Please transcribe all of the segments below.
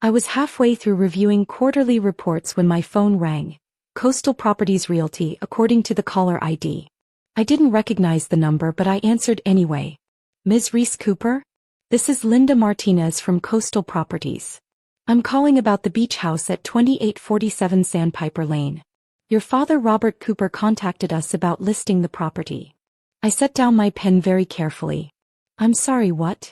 I was halfway through reviewing quarterly reports when my phone rang. Coastal Properties Realty, according to the caller ID. I didn't recognize the number, but I answered anyway. Ms. Reese Cooper? This is Linda Martinez from Coastal Properties. I'm calling about the beach house at 2847 Sandpiper Lane. Your father Robert Cooper contacted us about listing the property. I set down my pen very carefully. I'm sorry, what?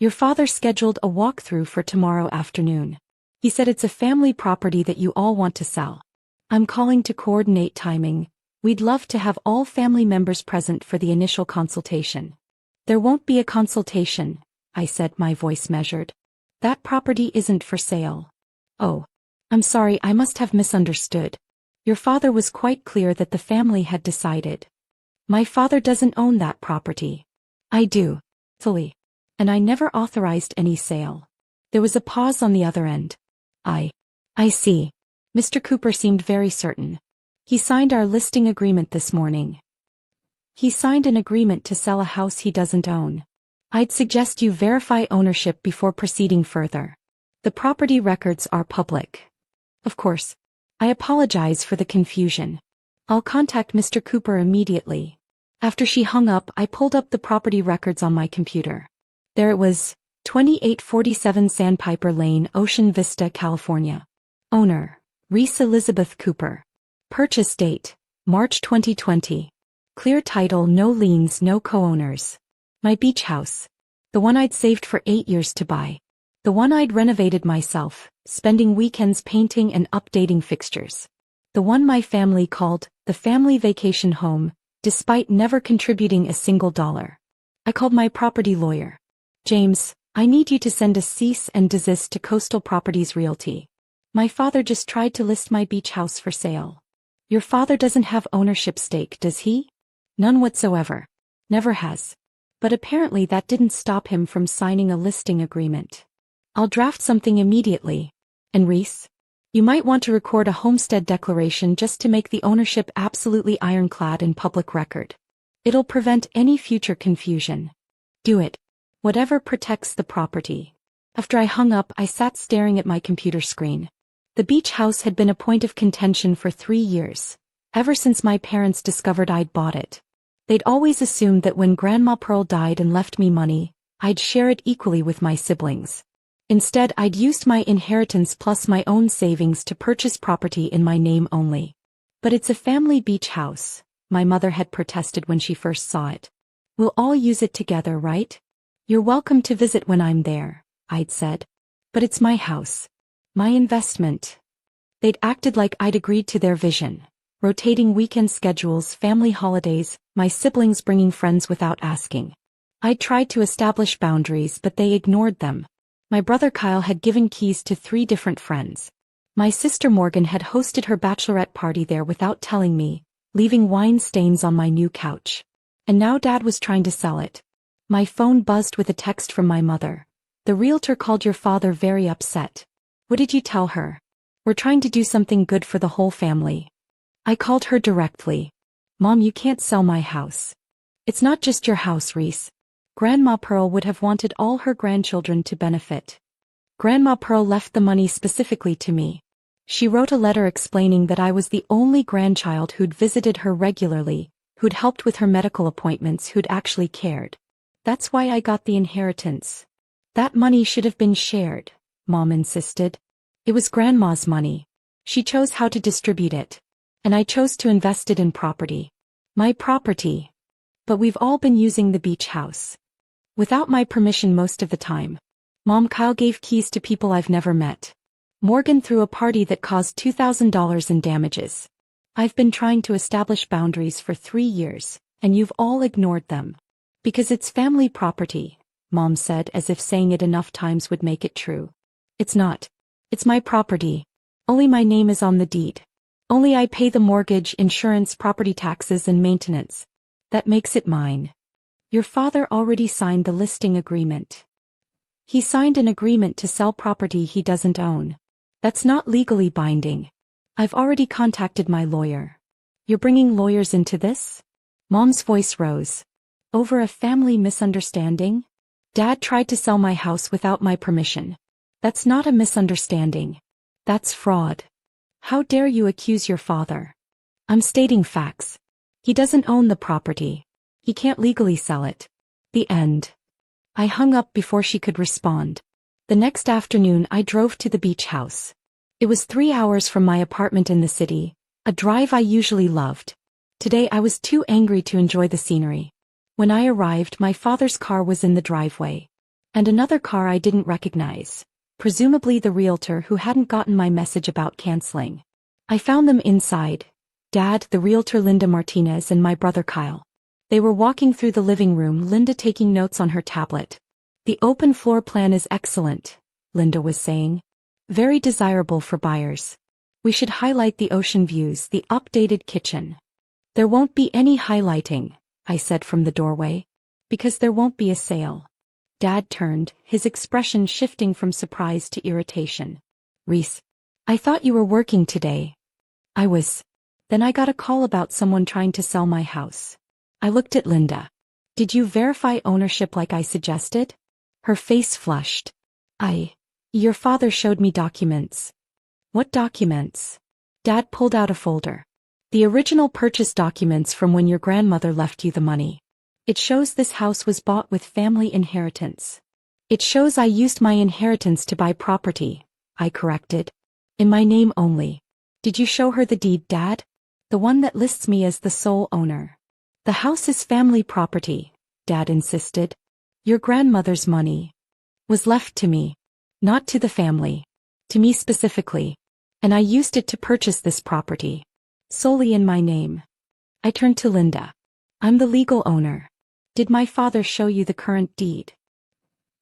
Your father scheduled a walkthrough for tomorrow afternoon. He said it's a family property that you all want to sell. I'm calling to coordinate timing. We'd love to have all family members present for the initial consultation. There won't be a consultation, I said, my voice measured. That property isn't for sale. Oh. I'm sorry, I must have misunderstood. Your father was quite clear that the family had decided. My father doesn't own that property. I do. Fully. And I never authorized any sale. There was a pause on the other end. I see. Mr. Cooper seemed very certain. He signed our listing agreement this morning. He signed an agreement to sell a house he doesn't own. I'd suggest you verify ownership before proceeding further. The property records are public. Of course. I apologize for the confusion. I'll contact Mr. Cooper immediately. After she hung up, I pulled up the property records on my computer. There it was, 2847 Sandpiper Lane, Ocean Vista, California. Owner, Reese Elizabeth Cooper. Purchase date, March 2020. Clear title, no liens, no co-owners. My beach house. The one I'd saved for 8 years to buy. The one I'd renovated myself, spending weekends painting and updating fixtures. The one my family called the family vacation home, despite never contributing a single dollar. I called my property lawyer. James, I need you to send a cease and desist to Coastal Properties Realty. My father just tried to list my beach house for sale. Your father doesn't have ownership stake, does he? None whatsoever. Never has. But apparently that didn't stop him from signing a listing agreement. I'll draft something immediately. And Reese? You might want to record a homestead declaration just to make the ownership absolutely ironclad in public record. It'll prevent any future confusion. Do it. Whatever protects the property. After I hung up, I sat staring at my computer screen. The beach house had been a point of contention for 3 years, ever since my parents discovered I'd bought it. They'd always assumed that when Grandma Pearl died and left me money, I'd share it equally with my siblings. Instead, I'd used my inheritance plus my own savings to purchase property in my name only. But it's a family beach house, my mother had protested when she first saw it. We'll all use it together, right? You're welcome to visit when I'm there, I'd said. But it's my house. My investment. They'd acted like I'd agreed to their vision. Rotating weekend schedules, family holidays, my siblings bringing friends without asking. I'd tried to establish boundaries, but they ignored them. My brother Kyle had given keys to 3 different friends. My sister Morgan had hosted her bachelorette party there without telling me, leaving wine stains on my new couch. And now Dad was trying to sell it. My phone buzzed with a text from my mother. The realtor called your father very upset. What did you tell her? We're trying to do something good for the whole family. I called her directly. Mom, you can't sell my house. It's not just your house, Reese. Grandma Pearl would have wanted all her grandchildren to benefit. Grandma Pearl left the money specifically to me. She wrote a letter explaining that I was the only grandchild who'd visited her regularly, who'd helped with her medical appointments, who'd actually cared. That's why I got the inheritance. That money should have been shared, Mom insisted. It was Grandma's money. She chose how to distribute it. And I chose to invest it in property. My property. But we've all been using the beach house. Without my permission most of the time. Mom, Kyle gave keys to people I've never met. Morgan threw a party that caused $2,000 in damages. I've been trying to establish boundaries for 3 years, and you've all ignored them. Because it's family property, Mom said, as if saying it enough times would make it true. It's not. It's my property. Only my name is on the deed. Only I pay the mortgage, insurance, property taxes, and maintenance. That makes it mine. Your father already signed the listing agreement. He signed an agreement to sell property he doesn't own. That's not legally binding. I've already contacted my lawyer. You're bringing lawyers into this? Mom's voice rose. Over a family misunderstanding? Dad tried to sell my house without my permission. That's not a misunderstanding. That's fraud. How dare you accuse your father? I'm stating facts. He doesn't own the property. He can't legally sell it. The end. I hung up before she could respond. The next afternoon I drove to the beach house. It was 3 hours from my apartment in the city, a drive I usually loved. Today I was too angry to enjoy the scenery. When I arrived, my father's car was in the driveway. And another car I didn't recognize. Presumably the realtor who hadn't gotten my message about canceling. I found them inside. Dad, the realtor Linda Martinez, and my brother Kyle. They were walking through the living room, Linda taking notes on her tablet. The open floor plan is excellent, Linda was saying. Very desirable for buyers. We should highlight the ocean views, the updated kitchen. There won't be any highlighting, I said from the doorway. Because there won't be a sale. Dad turned, his expression shifting from surprise to irritation. Reese, I thought you were working today. I was. Then I got a call about someone trying to sell my house. I looked at Linda. Did you verify ownership like I suggested? Her face flushed. Your father showed me documents. What documents? Dad pulled out a folder. The original purchase documents from when your grandmother left you the money. It shows this house was bought with family inheritance. It shows I used my inheritance to buy property, I corrected. In my name only. Did you show her the deed, Dad? The one that lists me as the sole owner. The house is family property, Dad insisted. Your grandmother's money was left to me, not to the family. To me specifically. And I used it to purchase this property. Solely in my name. I turned to Linda. I'm the legal owner. Did my father show you the current deed?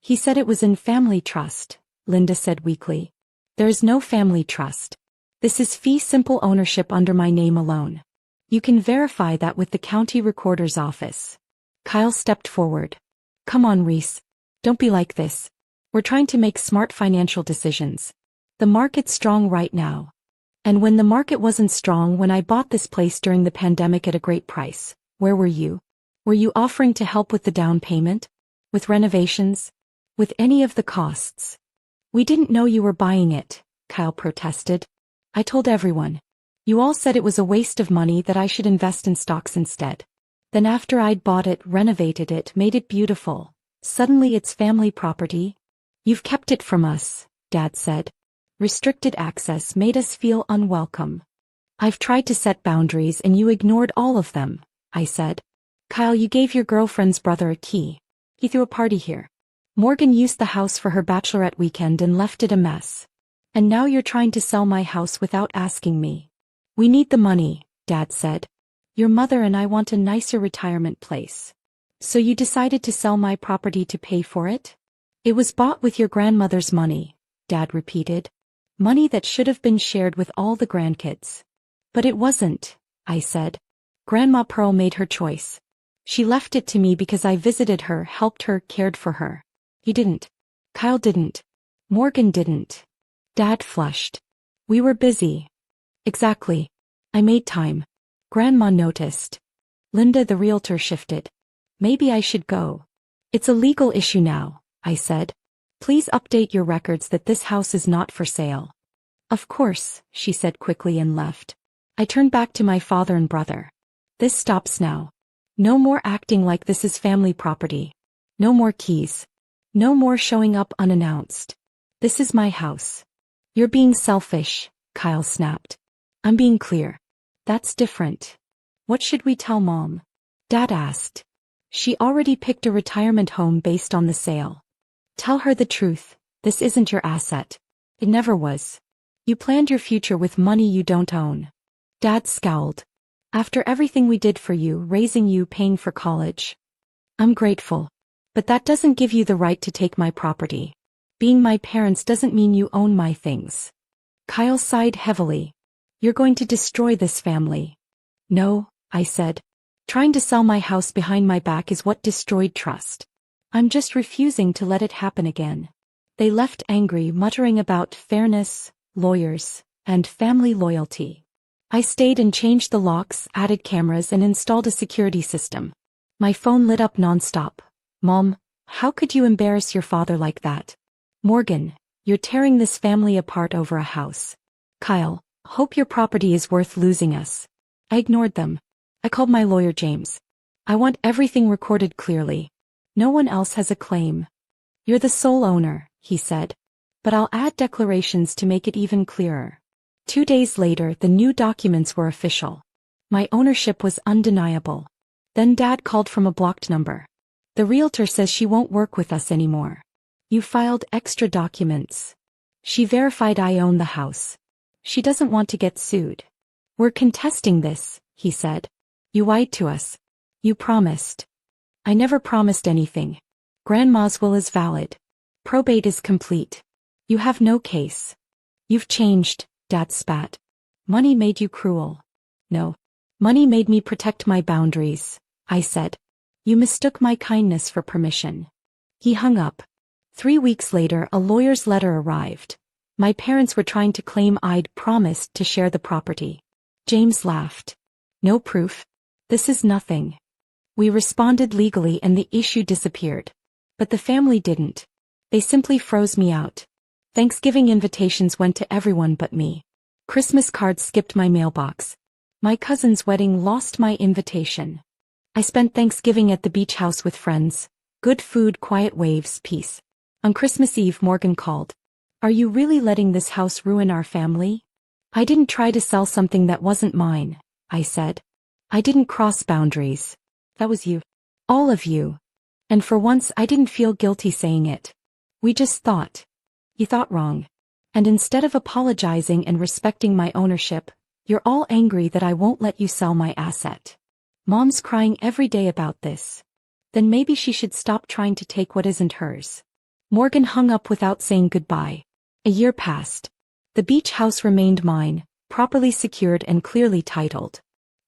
He said it was in family trust, Linda said weakly. There is no family trust. This is fee simple ownership under my name alone. You can verify that with the county recorder's office. Kyle stepped forward. Come on, Reese. Don't be like this. We're trying to make smart financial decisions. The market's strong right now. And when the market wasn't strong when I bought this place during the pandemic at a great price, where were you? Were you offering to help with the down payment? With renovations? With any of the costs? We didn't know you were buying it, Kyle protested. I told everyone. You all said it was a waste of money, that I should invest in stocks instead. Then after I'd bought it, renovated it, made it beautiful, suddenly it's family property. You've kept it from us, Dad said. Restricted access made us feel unwelcome. I've tried to set boundaries and you ignored all of them, I said. Kyle, you gave your girlfriend's brother a key. He threw a party here. Morgan used the house for her bachelorette weekend and left it a mess. And now you're trying to sell my house without asking me. We need the money, Dad said. Your mother and I want a nicer retirement place. So you decided to sell my property to pay for it? It was bought with your grandmother's money, Dad repeated. Money that should have been shared with all the grandkids. But it wasn't, I said. Grandma Pearl made her choice. She left it to me because I visited her, helped her, cared for her. You didn't. Kyle didn't. Morgan didn't. Dad flushed. We were busy. Exactly. I made time. Grandma noticed. Linda, the realtor, shifted. Maybe I should go. It's a legal issue now, I said. Please update your records that this house is not for sale. Of course, she said quickly and left. I turned back to my father and brother. This stops now. No more acting like this is family property. No more keys. No more showing up unannounced. This is my house. You're being selfish, Kyle snapped. I'm being clear. That's different. What should we tell Mom? Dad asked. She already picked a retirement home based on the sale. Tell her the truth. This isn't your asset. It never was. You planned your future with money you don't own. Dad scowled. After everything we did for you, raising you, paying for college. I'm grateful. But that doesn't give you the right to take my property. Being my parents doesn't mean you own my things. Kyle sighed heavily. You're going to destroy this family. No, I said. Trying to sell my house behind my back is what destroyed trust. I'm just refusing to let it happen again. They left angry, muttering about fairness, lawyers, and family loyalty. I stayed and changed the locks, added cameras, and installed a security system. My phone lit up nonstop. Mom, how could you embarrass your father like that? Morgan, You're tearing this family apart over a house. Kyle, hope your property is worth losing us. I ignored them. I called my lawyer James. I want everything recorded clearly. No one else has a claim. You're the sole owner, he said. But I'll add declarations to make it even clearer. 2 days later, the new documents were official. My ownership was undeniable. Then Dad called from a blocked number. The realtor says she won't work with us anymore. You filed extra documents. She verified I own the house. She doesn't want to get sued. We're contesting this, he said. You lied to us. You promised. I never promised anything. Grandma's will is valid. Probate is complete. You have no case. You've changed, Dad spat. Money made you cruel. No. Money made me protect my boundaries, I said. You mistook my kindness for permission. He hung up. 3 weeks later, a lawyer's letter arrived. My parents were trying to claim I'd promised to share the property. James laughed. No proof. This is nothing. We responded legally and the issue disappeared. But the family didn't. They simply froze me out. Thanksgiving invitations went to everyone but me. Christmas cards skipped my mailbox. My cousin's wedding lost my invitation. I spent Thanksgiving at the beach house with friends. Good food, quiet waves, peace. On Christmas Eve, Morgan called. Are you really letting this house ruin our family? I didn't try to sell something that wasn't mine, I said. I didn't cross boundaries. That was you. All of you. And for once I didn't feel guilty saying it. We just thought. You thought wrong. And instead of apologizing and respecting my ownership, you're all angry that I won't let you sell my asset. Mom's crying every day about this. Then maybe she should stop trying to take what isn't hers. Morgan hung up without saying goodbye. A year passed. The beach house remained mine, properly secured and clearly titled.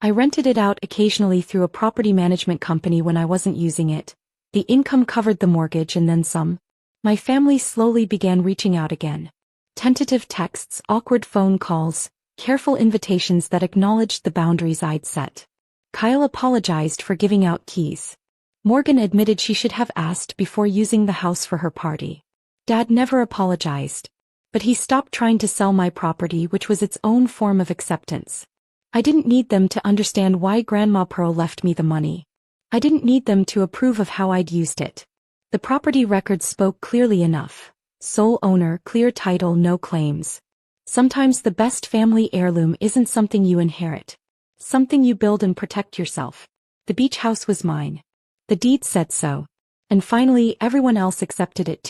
I rented it out occasionally through a property management company when I wasn't using it. The income covered the mortgage and then some. My family slowly began reaching out again. Tentative texts, awkward phone calls, careful invitations that acknowledged the boundaries I'd set. Kyle apologized for giving out keys. Morgan admitted she should have asked before using the house for her party. Dad never apologized. But he stopped trying to sell my property, which was its own form of acceptance. I didn't need them to understand why Grandma Pearl left me the money. I didn't need them to approve of how I'd used it. The property records spoke clearly enough. Sole owner, clear title, no claims. Sometimes the best family heirloom isn't something you inherit. Something you build and protect yourself. The beach house was mine. The deed said so. And finally everyone else accepted it too.